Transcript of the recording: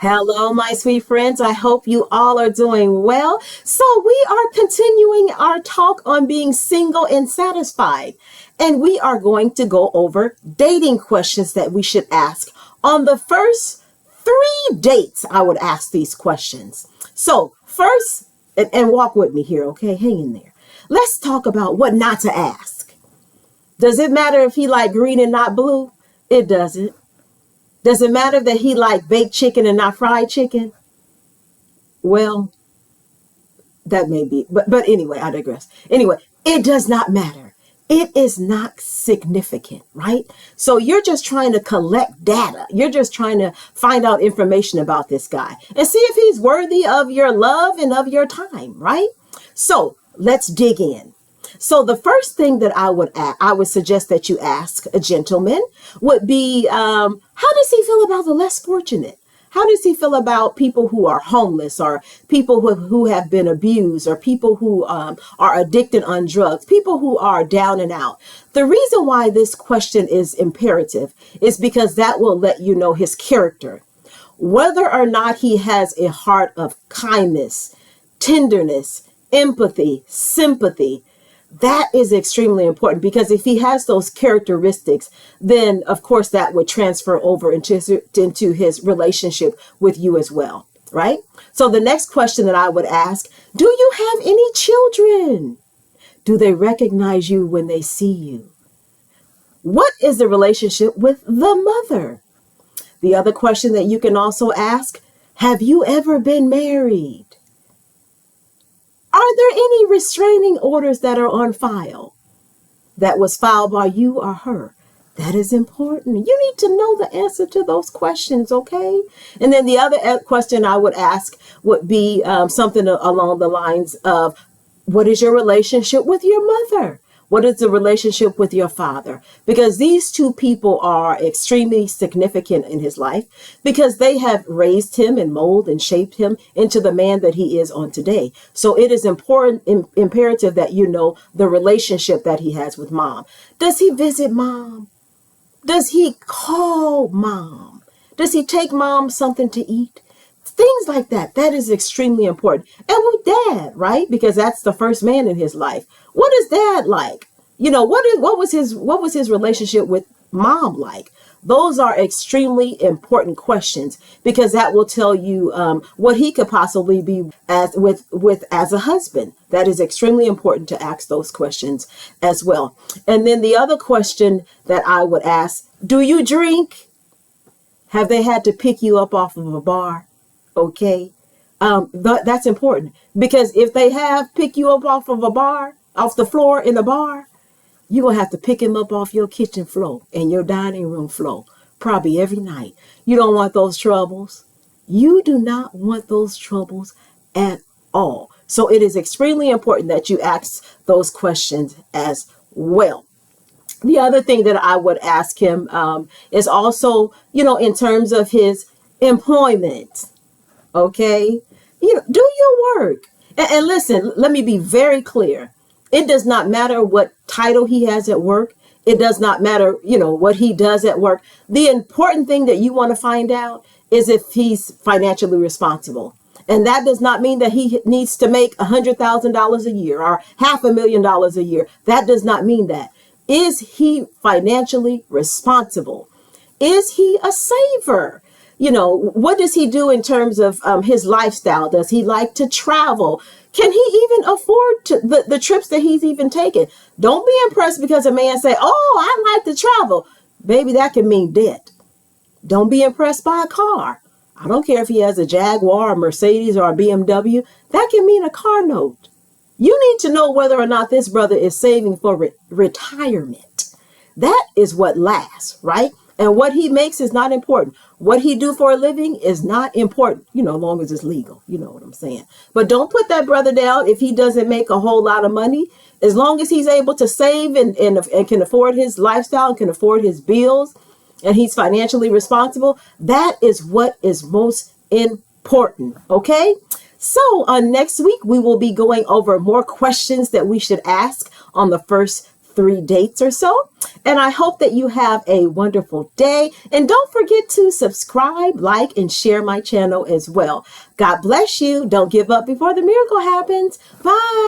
Hello, my sweet friends. I hope you all are doing well. So, we are continuing our talk on being single and satisfied. And we are going to go over dating questions that we should ask. On the first three dates, I would ask these questions. So, first, and walk with me here, okay? Hang in there. Let's talk about what not to ask. Does it matter if he like green and not blue? It doesn't. Does it matter that he like baked chicken and not fried chicken? Well, that may be, but anyway, I digress. Anyway, it does not matter. It is not significant, right? So you're just trying to collect data. You're just trying to find out information about this guy and see if he's worthy of your love and of your time, right? So let's dig in. So the first thing that I would suggest that you ask a gentleman would be, how does he feel about the less fortunate? How does he feel about people who are homeless, or people who have been abused, or people who are addicted on drugs, people who are down and out? The reason why this question is imperative is because that will let you know his character, whether or not he has a heart of kindness, tenderness, empathy, sympathy. That is extremely important, because if he has those characteristics, then of course that would transfer over into his relationship with you as well, right? So the next question that I would ask, do you have any children? Do they recognize you when they see you? What is the relationship with the mother? The other question that you can also ask, have you ever been married? Are there any restraining orders that are on file that was filed by you or her? That is important. You need to know the answer to those questions, okay? And then the other question I would ask would be something along the lines of, what is your relationship with your mother? What is the relationship with your father? Because these two people are extremely significant in his life, because they have raised him and molded and shaped him into the man that he is on today. So it is important, imperative that you know the relationship that he has with mom. Does he visit mom? Does he call mom? Does he take mom something to eat? Things like that. That is extremely important. And with dad, right? Because that's the first man in his life. What is dad like? You know, what was his relationship with mom like? Those are extremely important questions, because that will tell you what he could possibly be as a husband. That is extremely important to ask those questions as well. And then the other question that I would ask, do you drink? Have they had to pick you up off of a bar? Okay. That's important, because if they have picked you up off of a bar, off the floor in a bar, you're going to have to pick him up off your kitchen floor and your dining room floor, probably every night. You don't want those troubles. You do not want those troubles at all. So it is extremely important that you ask those questions as well. The other thing that I would ask him is also, in terms of his employment. Okay. Do your work. And listen, let me be very clear. It does not matter what title he has at work. It does not matter, what he does at work. The important thing that you want to find out is if he's financially responsible. And that does not mean that he needs to make $100,000 a year or $500,000 a year. That does not mean that. Is he financially responsible? Is he a saver? What does he do in terms of his lifestyle? Does he like to travel? Can he even afford the trips that he's even taken? Don't be impressed because a man say, oh, I like to travel. Baby, that can mean debt. Don't be impressed by a car. I don't care if he has a Jaguar, a Mercedes, or a BMW. That can mean a car note. You need to know whether or not this brother is saving for retirement. That is what lasts, right? And what he makes is not important. What he do for a living is not important, as long as it's legal. You know what I'm saying? But don't put that brother down if he doesn't make a whole lot of money. As long as he's able to save and can afford his lifestyle and can afford his bills, and he's financially responsible, that is what is most important. Okay? So next week, we will be going over more questions that we should ask on the first 3 dates or so. And I hope that you have a wonderful day. And don't forget to subscribe, like, and share my channel as well. God bless you. Don't give up before the miracle happens. Bye.